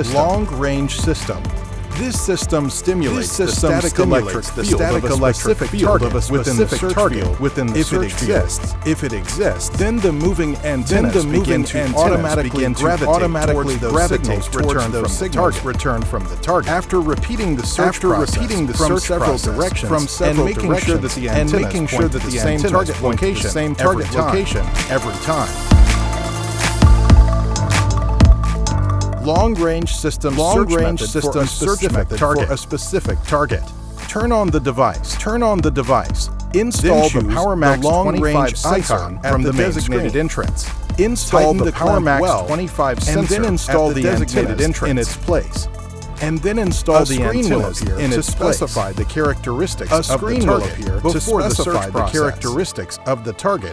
system. Long-range system. This system stimulates the static electric field of a specific target within the search field. If it exists, then the moving antennas begin to automatically gravitate towards those signals returned from the target. After repeating the search process from several directions and making sure that the antennas point to the same target location every time. Long-range system search method for a specific target. Turn on the device. Install the PowerMax long-range icon from the designated entrance. Install the PowerMax 25 sensor and then install the designated entrance in its place. And then install the antennas to specify the characteristics of the target before the search process.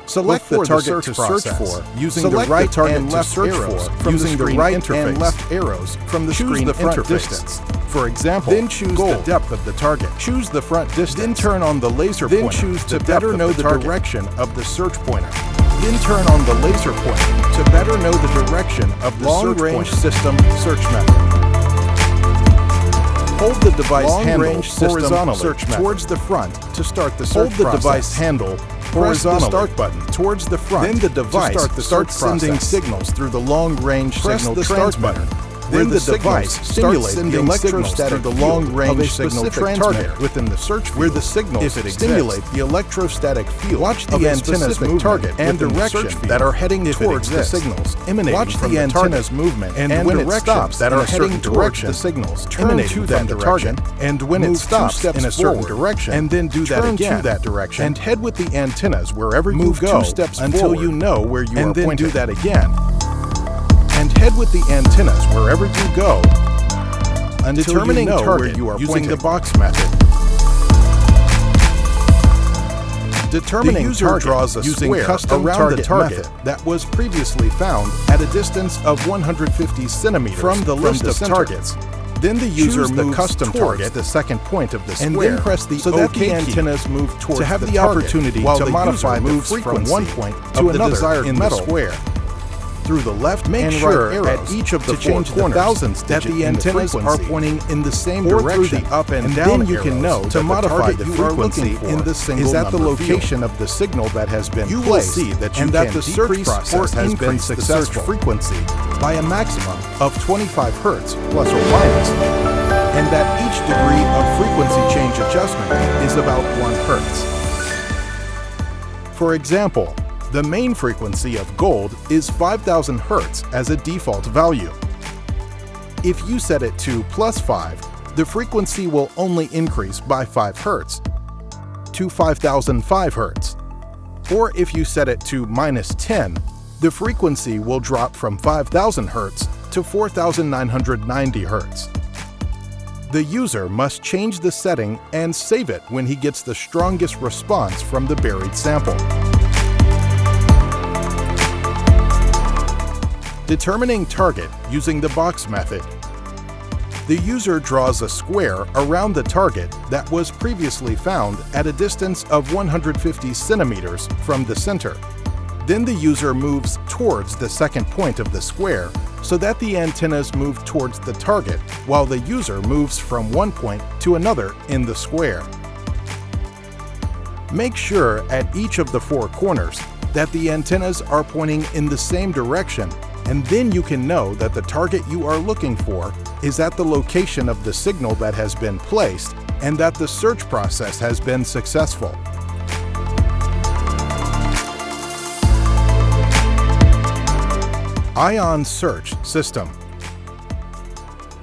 Select the target to search for using the right and left arrows from the screen interface. From the screen interface. For example, then choose the depth of the target. Choose the front distance. Then turn on the laser pointer. Then choose to better know the direction of the search pointer. Then turn on the laser pointer to better know the direction of the long-range system search method. Hold the device handle horizontally towards the front to start the search process. Hold the device handle horizontally. Press the start button towards the front. Then the device starts sending signals through the long-range signal transmitter. Then the device starts sending electrostatic the long-range signal transmitter within the search field, where the signals stimulate the electrostatic field. Watch the antenna's target and direction that are heading towards the signals emanating from the antenna's movement, and when it stops that are heading towards the signals emanating from the target, and when it stops in a certain direction, and then do that again to that direction, and head with the antennas wherever you go 2 steps until you know where you are pointing. And then do that again. And head with the antennas wherever you go until determining target where you are using the box method. Determining the user draws a square around the target that was previously found at a distance of 150 centimeters from the list of targets. Then the user moves towards the second point of the square, and then press the OK key antennas move towards to have the opportunity to modify the frequency from one point to another desired in the square. Through the left and right arrows at each of the four corners that the antennas are pointing in the same direction, the up and down, then you can know to modify the frequency in the single is at the location of the signal that has been placed. You will see that you can decrease or increase the search frequency by a maximum of 25 Hz plus or minus, and that each degree of frequency change adjustment is about 1 Hz. For example, the main frequency of gold is 5000 Hz as a default value. If you set it to +5, the frequency will only increase by 5 Hz to 5005 Hz. Or if you set it to -10, the frequency will drop from 5000 Hz to 4990 Hz. The user must change the setting and save it when he gets the strongest response from the buried sample. Determining target using the box method. The user draws a square around the target that was previously found at a distance of 150 centimeters from the center. Then the user moves towards the second point of the square so that the antennas move towards the target while the user moves from one point to another in the square. Make sure at each of the 4 corners that the antennas are pointing in the same direction, and then you can know that the target you are looking for is at the location of the signal that has been placed and that the search process has been successful. Ion Search System.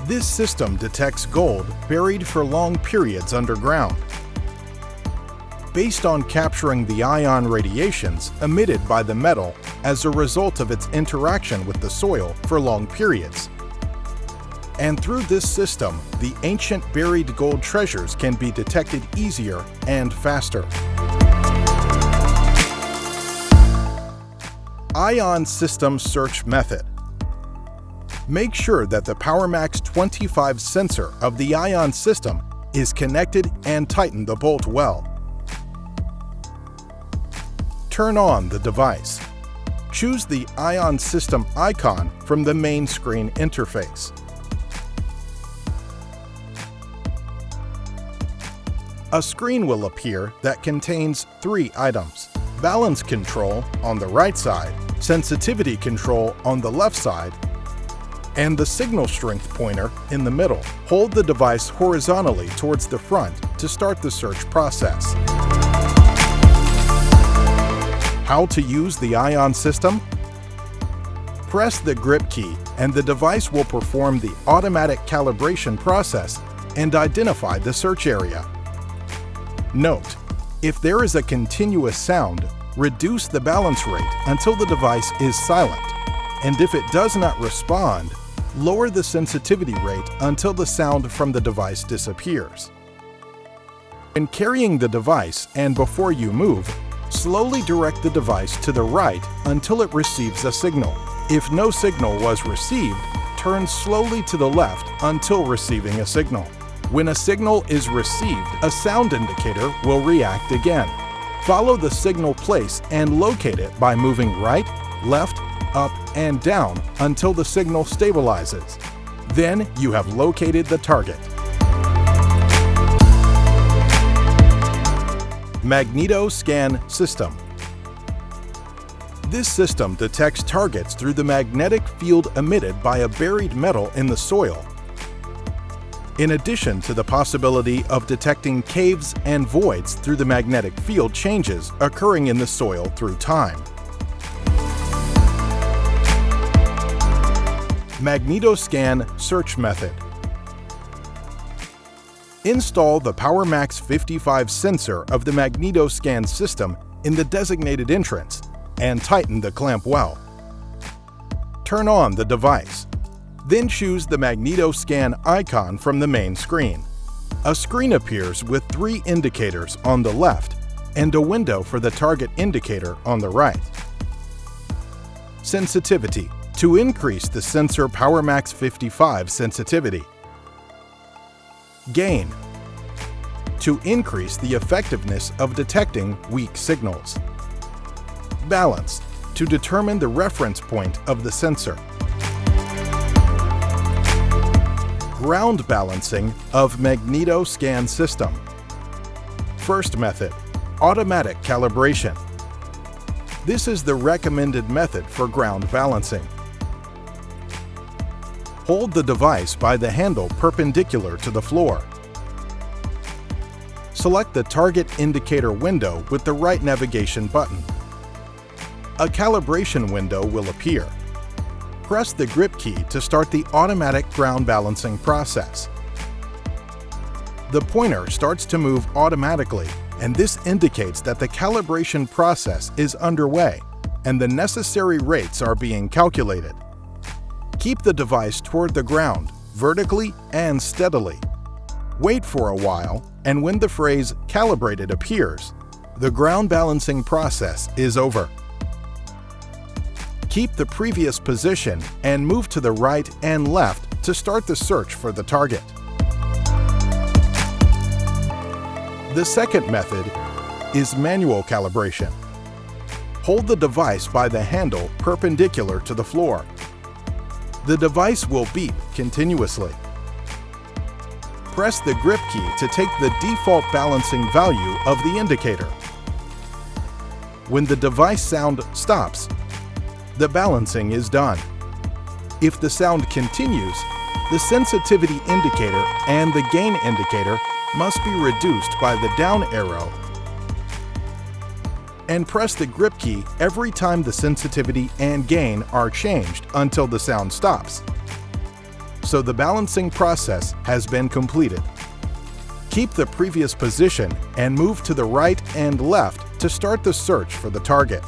This system detects gold buried for long periods underground. Based on capturing the ion radiations emitted by the metal as a result of its interaction with the soil for long periods. And through this system, the ancient buried gold treasures can be detected easier and faster. Ion System Search Method. Make sure that the PowerMax 25 sensor of the ion system is connected and tighten the bolt well. Turn on the device. Choose the ion system icon from the main screen interface. A screen will appear that contains 3 items: balance control on the right side, sensitivity control on the left side, and the signal strength pointer in the middle. Hold the device horizontally towards the front to start the search process. How to use the ION system? Press the grip key and the device will perform the automatic calibration process and identify the search area. Note: if there is a continuous sound, reduce the balance rate until the device is silent, and if it does not respond, lower the sensitivity rate until the sound from the device disappears. When carrying the device and before you move, slowly direct the device to the right until it receives a signal. If no signal was received, turn slowly to the left until receiving a signal. When a signal is received, a sound indicator will react again. Follow the signal place and locate it by moving right, left, up, and down until the signal stabilizes. Then you have located the target. Magneto-scan system. This system detects targets through the magnetic field emitted by a buried metal in the soil, in addition to the possibility of detecting caves and voids through the magnetic field changes occurring in the soil through time. Magneto-scan search method. Install the PowerMax 55 sensor of the Magneto-scan system in the designated entrance and tighten the clamp well. Turn on the device. Then choose the Magneto-scan icon from the main screen. A screen appears with 3 indicators on the left and a window for the target indicator on the right. Sensitivity: to increase the sensor PowerMax 55 sensitivity. Gain: to increase the effectiveness of detecting weak signals. Balance: to determine the reference point of the sensor. Ground balancing of Magneto-scan system. First method: automatic calibration. This is the recommended method for ground balancing. Hold the device by the handle perpendicular to the floor. Select the target indicator window with the right navigation button. A calibration window will appear. Press the grip key to start the automatic ground balancing process. The pointer starts to move automatically, and this indicates that the calibration process is underway and the necessary rates are being calculated. Keep the device toward the ground, vertically and steadily. Wait for a while, and when the phrase "calibrated" appears, the ground balancing process is over. Keep the previous position and move to the right and left to start the search for the target. The second method is manual calibration. Hold the device by the handle perpendicular to the floor. The device will beep continuously. Press the grip key to take the default balancing value of the indicator. When the device sound stops, the balancing is done. If the sound continues, the sensitivity indicator and the gain indicator must be reduced by the down arrow, and press the grip key every time the sensitivity and gain are changed until the sound stops. So the balancing process has been completed. Keep the previous position and move to the right and left to start the search for the target.